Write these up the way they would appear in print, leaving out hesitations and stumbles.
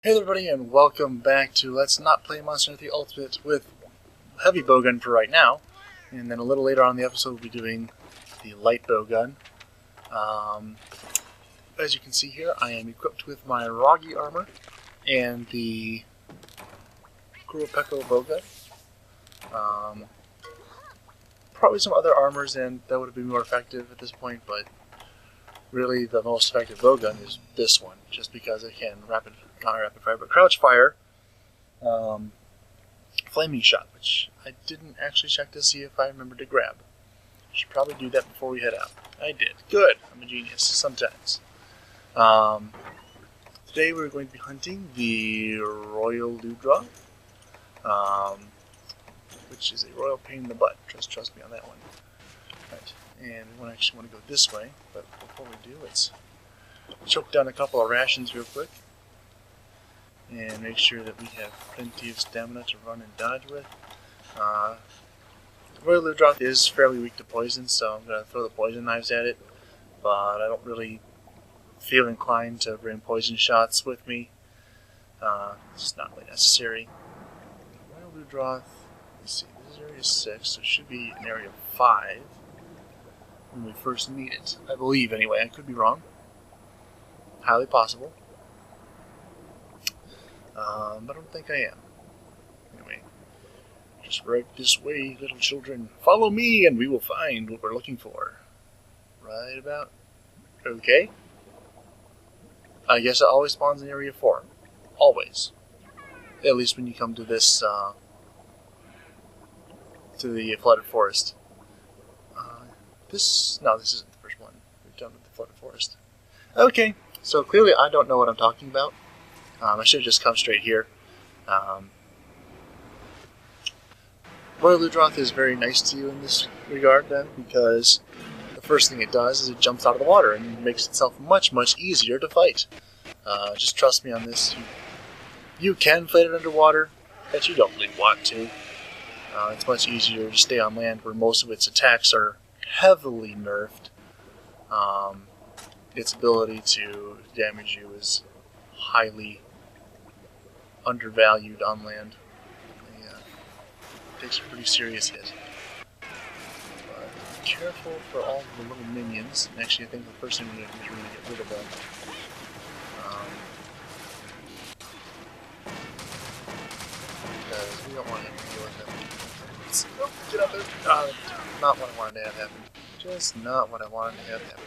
Hey everybody, and welcome back to Let's Not Play Monster Hunter Ultimate with heavy bowgun for right now, and then a little later on in the episode we'll be doing the light bowgun. As you can see here, I am equipped with my Roggy armor and the Kuropeko bowgun. Probably some other armors and that would have been more effective at this point, but really the most effective bowgun is this one, just because it can not rapid fire, but crouch fire, flaming shot, which I didn't actually check to see if I remembered to grab. Should probably do that before we head out. I did. Good. I'm a genius. Sometimes. Today we're going to be hunting the Royal Ludroth, which is a royal pain in the butt. Trust me on that one. Right. And we actually want to go this way, but before we do, let's choke down a couple of rations real quick and make sure that we have plenty of stamina to run and dodge with. Royal Ludroth is fairly weak to poison, so I'm going to throw the poison knives at it, but I don't really feel inclined to bring poison shots with me. It's not really necessary. Royal Ludroth, let's see, this is area 6, so it should be in area 5 when we first meet it. I believe, anyway. I could be wrong. Highly possible. But I don't think I am. Anyway, just right this way, little children. Follow me and we will find what we're looking for. Right about? Okay. I guess it always spawns in area 4. Always. At least when you come to this, to the flooded forest. This isn't the first one. We've done with the flooded forest. Okay, so clearly I don't know what I'm talking about. I should have just come straight here. Royal Ludroth is very nice to you in this regard, then, because the first thing it does is it jumps out of the water and makes itself much, much easier to fight. Just trust me on this. You can fight it underwater, but you don't really want to. It's much easier to stay on land where most of its attacks are heavily nerfed. Its ability to damage you is highly undervalued on land. It takes a pretty serious hit. But be careful for all the little minions. And actually, I think the first thing we need to do is really get rid of them. Because we don't want to have to deal with them. Oh, get out there! Not what I wanted to have happen. Just not what I wanted to have happen.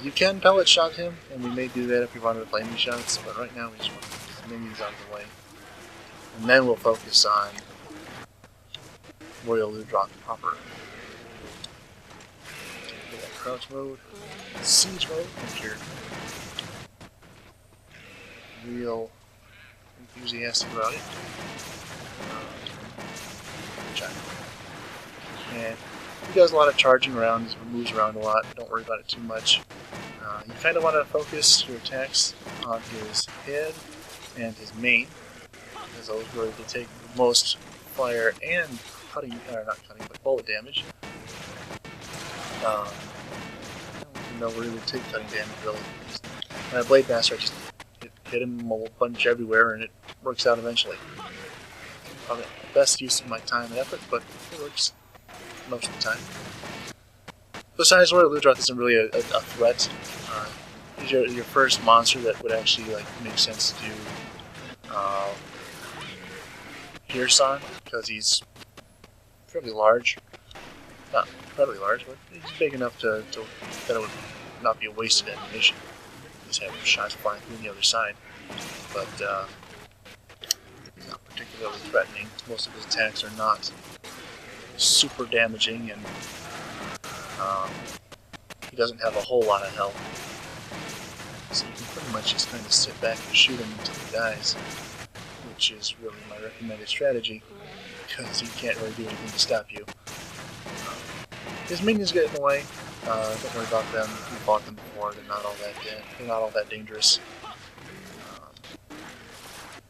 You can pellet shot him, and we may do that if we run with flaming shots, but right now we just want to get his minions out of the way. And then we'll focus on Royal Ludroth proper. Get that crouch mode, siege mode, if you're real enthusiastic about it. And he does a lot of charging around, he moves around a lot, don't worry about it too much. You kind of want to focus your attacks on his head and his mane, because those really will take the most fire and cutting, or not cutting, but bullet damage. I don't even know where he would take cutting damage, really. Blade Master, I just hit him a bunch everywhere, and it works out eventually. Probably not the best use of my time and effort, but it works most of the time. Besides, Royal Ludroth isn't really a threat. He's your first monster that would actually make sense to do Pierce on, because he's fairly large. Not incredibly large, but he's big enough that it would not be a wasted ammunition. Just have shots flying through the other side. But he's not particularly threatening. Most of his attacks are not super damaging, and he doesn't have a whole lot of health. So you can pretty much just kind of sit back and shoot him until he dies, which is really my recommended strategy, because he can't really do anything to stop you. His minions get in the way. Don't worry about them. We fought them before. They're not all that dangerous.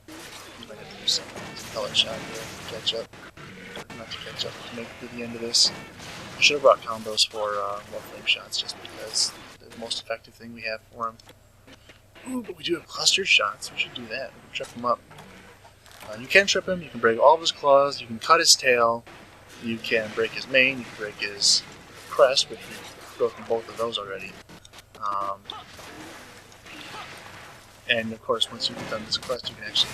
You might have to do some pellet shot here to catch up. Not to catch up, to make it to the end of this. I should have brought combos for more flame shots, just because they're the most effective thing we have for him. Ooh, but we do have clustered shots. We should do that. We can trip him up. You can trip him. You can break all of his claws. You can cut his tail. You can break his mane. You can break his crest, which we've broken both of those already. And of course, once you've done this quest, you can actually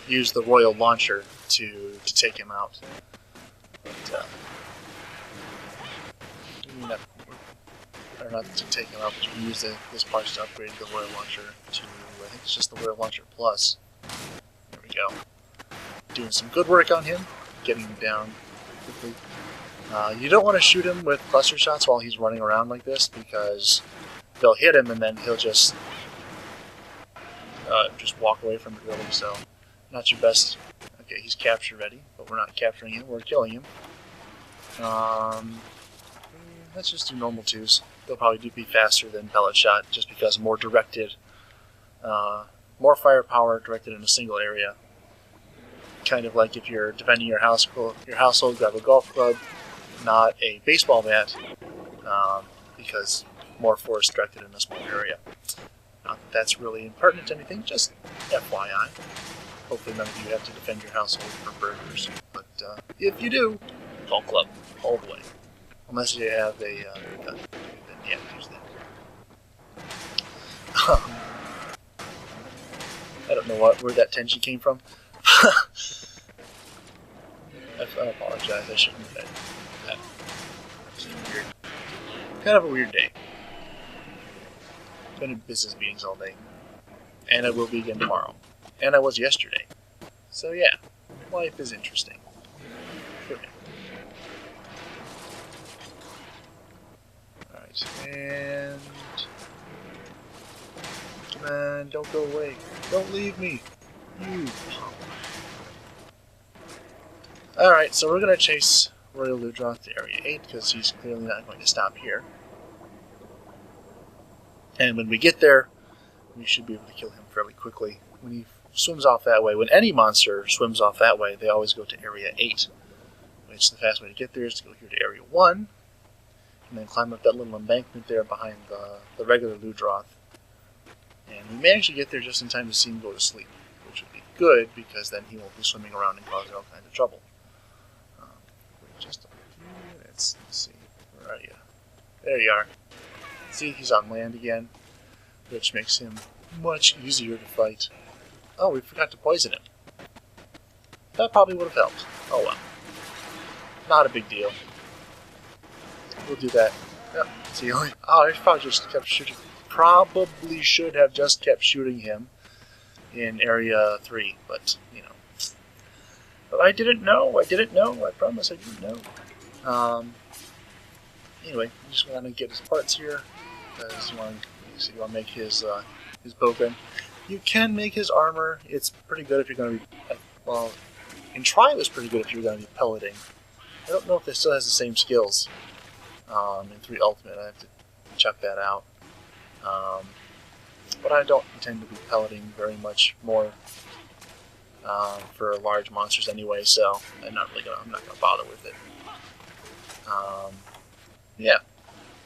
use the royal launcher to take him out. But, or not to take him out, but you can use this parts to upgrade the royal launcher to, I think it's just the royal launcher plus. There we go. Doing some good work on him, getting him down quickly. You don't want to shoot him with cluster shots while he's running around like this, because they'll hit him and then he'll just walk away from it, really, so not your best. Okay, he's capture ready, but we're not capturing him, we're killing him. Let's just do normal 2s. They'll probably be faster than pellet shot, just because more directed, more firepower directed in a single area. Kind of like if you're defending your household, grab a golf club, not a baseball bat, because more force directed in a small area. Not that that's really impertinent to anything, just FYI. Hopefully none of you have to defend your household for burglars, but if you do, golf club, all the way. Unless you have a gun, then you have to use that. I don't know where that tension came from. I apologize, I shouldn't have said that. Weird. Kind of a weird day. Been in business meetings all day. And I will be again tomorrow. And I was yesterday. So yeah, life is interesting. Sure. Alright, and... come on, don't go away. Don't leave me. You punk. Alright, so we're going to chase Royal Ludroth to Area 8, because he's clearly not going to stop here. And when we get there, we should be able to kill him fairly quickly. When he swims off that way, when any monster swims off that way, they always go to Area 8. Which the fast way to get there is to go here to Area 1, and then climb up that little embankment there behind the regular Ludroth. And we may actually get there just in time to see him go to sleep, which would be good, because then he won't be swimming around and causing all kinds of trouble. Just a few minutes. Let's see. Where are you? There you are. See, he's on land again, which makes him much easier to fight. Oh, we forgot to poison him. That probably would have helped. Oh well. Not a big deal. We'll do that. Yep. See, oh, I probably just kept shooting. Probably should have just kept shooting him in Area 3, but, you know. But I didn't know. I promise I didn't know. Anyway, you just want to get his parts here, because you want to make his bowgun. You can make his armor. It's pretty good if you're going to be, well, in Try it was pretty good if you're going to be pelleting. I don't know if it still has the same skills in 3 Ultimate. I have to check that out. But I don't intend to be pelleting very much more for large monsters anyway, so I'm not gonna bother with it. Yeah.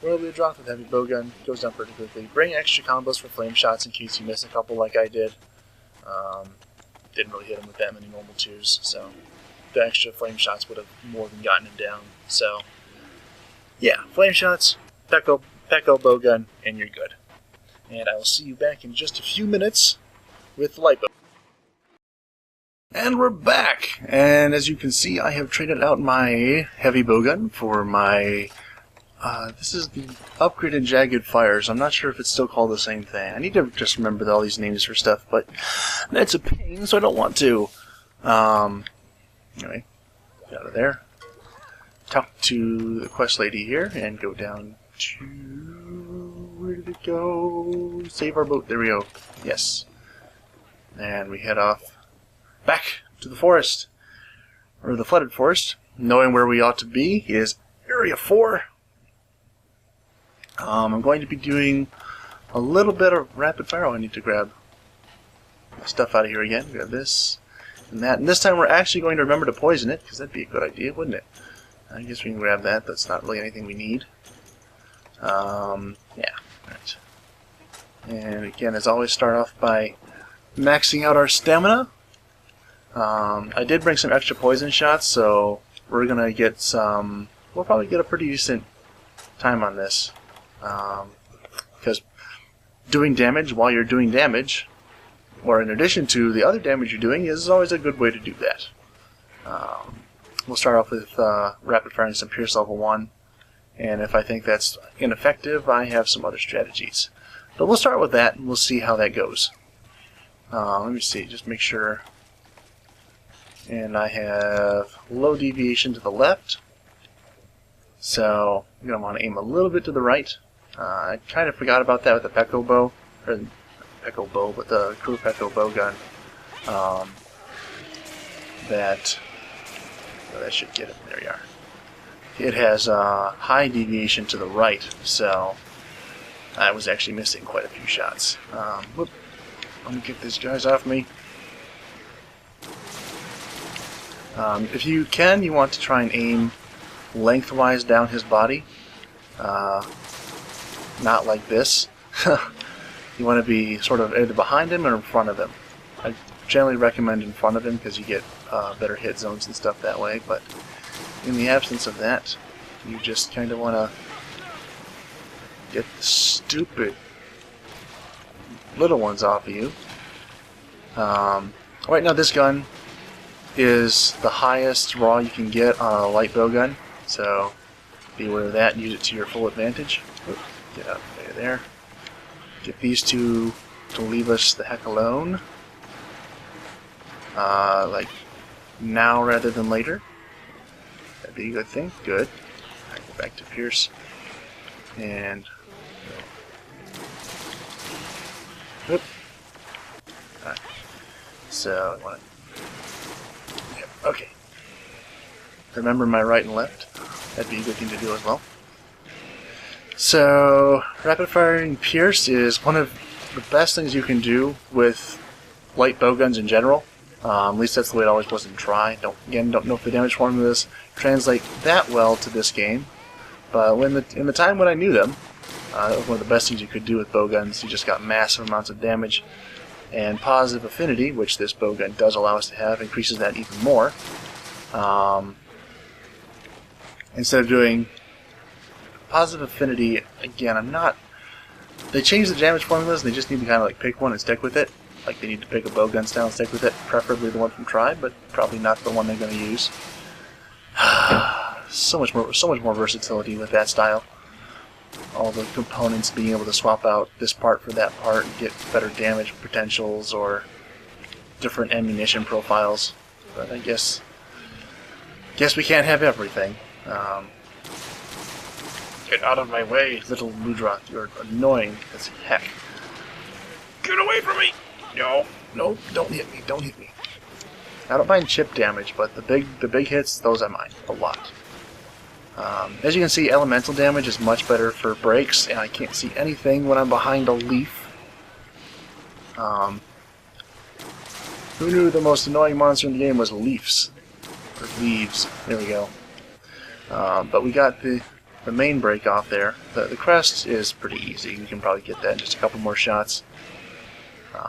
Royal Ludroth with heavy bowgun goes down pretty quickly. Bring extra combos for flame shots in case you miss a couple like I did. Didn't really hit him with that many normal 2s, so the extra flame shots would have more than gotten him down. So yeah, flame shots, Peko bowgun, and you're good. And I will see you back in just a few minutes with the light bow. And we're back! And as you can see, I have traded out my heavy bowgun for my... this is the upgraded Jagged Fires. I'm not sure if it's still called the same thing. I need to just remember all these names for stuff, but that's a pain, so I don't want to. Anyway, get out of there. Talk to the quest lady here, and go down to... where did it go? Save our boat. There we go. Yes. And we head off back to the forest, or the flooded forest, knowing where we ought to be is Area 4. I'm going to be doing a little bit of rapid fire. Oh, I need to grab my stuff out of here again. Grab this and that. And this time we're actually going to remember to poison it, because that'd be a good idea, wouldn't it? I guess we can grab that. That's not really anything we need. Yeah. Right. And again, as always, start off by maxing out our stamina. I did bring some extra poison shots, so we're gonna get some. We'll probably get a pretty decent time on this, because doing damage while you're doing damage, or in addition to the other damage you're doing, is always a good way to do that. We'll start off with rapid firing some Pierce level 1, and if I think that's ineffective, I have some other strategies. But we'll start with that, and we'll see how that goes. Let me see, just make sure. And I have low deviation to the left, so I'm going to want to aim a little bit to the right. I kind of forgot about that with the Pecco bow, or Pecco bow, but the Crew Pecco bowgun. That should get it. There you are. It has high deviation to the right, so I was actually missing quite a few shots. Whoop. Let me get these guys off me. If you can, you want to try and aim lengthwise down his body. Not like this. You want to be sort of either behind him or in front of him. I generally recommend in front of him because you get better hit zones and stuff that way, but in the absence of that, you just kind of want to get the stupid little ones off of you. Right now this gun is the highest raw you can get on a light bowgun, so be aware of that and use it to your full advantage. Oops, get out of there. Get these two to leave us the heck alone. Like now rather than later. That'd be a good thing. Good. Alright, go back to Pierce. And whoop. Alright. So I want to. Yep, okay. Remember my right and left. That'd be a good thing to do as well. So rapid firing Pierce is one of the best things you can do with light bowguns in general. At least that's the way it always was in Try. Don't know if the damage formulas translate that well to this game, but in the time when I knew them, that was one of the best things you could do with bowguns. You just got massive amounts of damage, and positive affinity, which this bowgun does allow us to have, increases that even more. Instead of doing positive affinity, again, they changed the damage formulas, and they just need to kind of like pick one and stick with it. Like they need to pick a bowgun style and stick with it, preferably the one from Try, but probably not the one they're going to use. so much more versatility with that style. All the components being able to swap out this part for that part and get better damage potentials or different ammunition profiles. But I guess we can't have everything. Get out of my way, little Ludroth. You're annoying as heck. Get away from me! No, don't hit me, don't hit me. I don't mind chip damage, but the big hits, those I mind a lot. As you can see, elemental damage is much better for breaks, and I can't see anything when I'm behind a leaf. Who knew the most annoying monster in the game was leaves? Or leaves. There we go. But we got the main break off there. The crest is pretty easy. We can probably get that in just a couple more shots.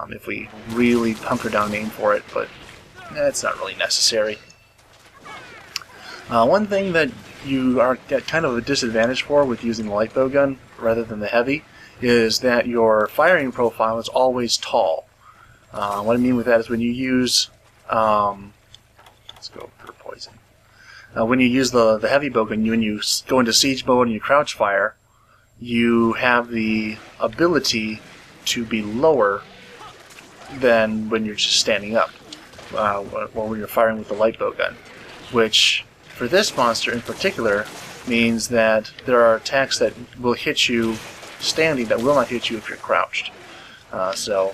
If we really hunker down and aim for it, but it's not really necessary. One thing that you are at kind of a disadvantage for with using the light bowgun rather than the heavy is that your firing profile is always tall. What I mean with that is when you use let's go for poison. When you use the heavy bowgun, when you go into siege mode and you crouch fire, you have the ability to be lower than when you're just standing up, or when you're firing with the light bowgun, which for this monster in particular means that there are attacks that will hit you standing that will not hit you if you're crouched. So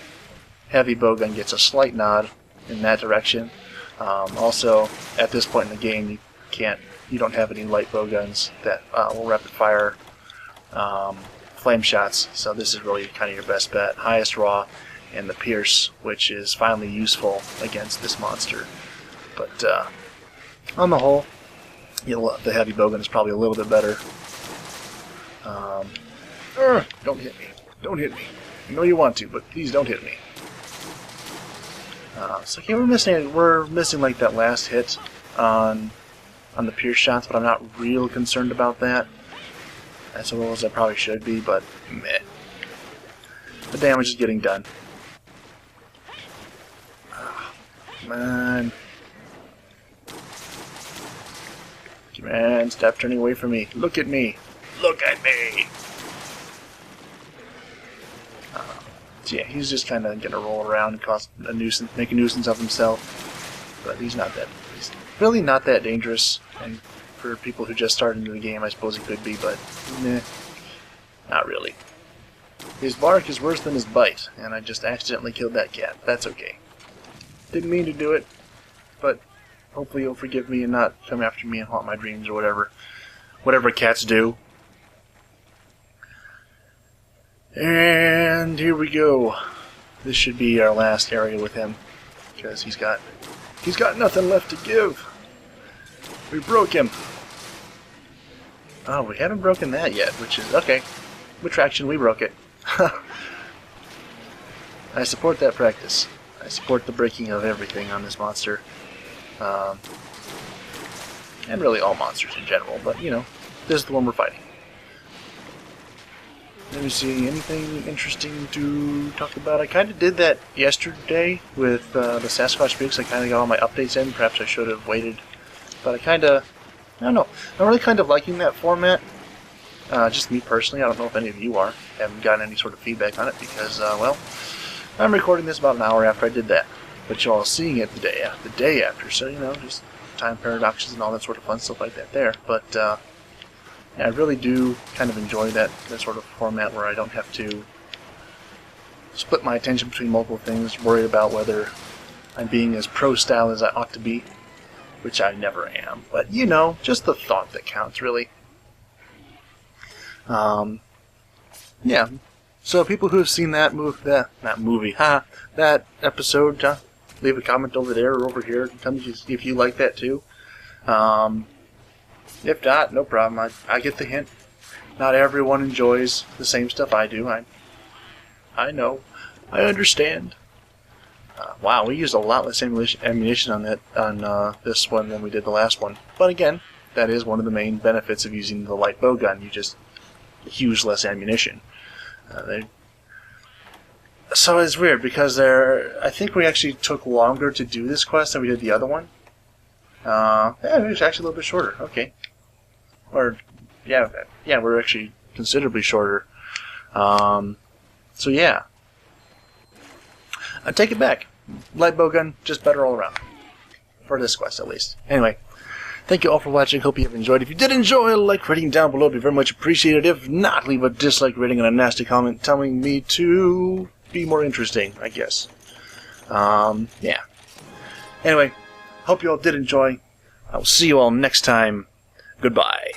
heavy bowgun gets a slight nod in that direction. Also, at this point in the game, you don't have any light bowguns that will rapid fire flame shots, so this is really kind of your best bet. Highest raw and the Pierce, which is finally useful against this monster. But on the whole, the heavy bowgun is probably a little bit better. Don't hit me. Don't hit me. I know you want to, but please don't hit me. So yeah, we're missing like that last hit on the pierce shots, but I'm not real concerned about that. As well as I probably should be, but meh. The damage is getting done. Come on. Come on, stop turning away from me. Look at me. Look at me! So yeah, he's just kind of gonna roll around and cause a nuisance, make a nuisance of himself. But he's really not that dangerous. And for people who just started into the game, I suppose he could be, but nah, not really. His bark is worse than his bite, and I just accidentally killed that cat. That's okay. Didn't mean to do it, but hopefully you'll forgive me and not come after me and haunt my dreams or whatever. Whatever cats do. And here we go. This should be our last area with him, because he's got nothing left to give. We broke him. Oh, we haven't broken that yet, which is okay. Retraction, we broke it. I support that practice. I support the breaking of everything on this monster. And really all monsters in general, but you know, this is the one we're fighting. Let me see, anything interesting to talk about? I kind of did that yesterday with the Sasquatch Peaks. I kind of got all my updates in. Perhaps I should have waited. But I don't know. I'm really kind of liking that format. Just me personally. I don't know if any of you are. I haven't gotten any sort of feedback on it because, well, I'm recording this about an hour after I did that. But y'all seeing it the day after. So, you know, just time paradoxes and all that sort of fun stuff like that there. But, yeah, I really do kind of enjoy that sort of format where I don't have to split my attention between multiple things, worry about whether I'm being as pro-style as I ought to be, which I never am. But, you know, just the thought that counts, really. Yeah. So people who have seen that that episode, leave a comment over there or over here. Tell me if you like that too. If not, no problem. I get the hint. Not everyone enjoys the same stuff I do. I know. I understand. Wow, we used a lot less ammunition on this one than we did the last one. But again, that is one of the main benefits of using the light bow gun. You just use less ammunition. So it's weird because I think we actually took longer to do this quest than we did the other one. Yeah, it was actually a little bit shorter. Okay. Or, yeah, we're actually considerably shorter. So yeah. I take it back. Light bowgun, just better all around. For this quest, at least. Anyway, thank you all for watching. Hope you have enjoyed. If you did enjoy, a like rating down below would be very much appreciated. If not, leave a dislike rating and a nasty comment telling me to be more interesting, I guess. Yeah. Anyway, hope you all did enjoy. I will see you all next time. Goodbye.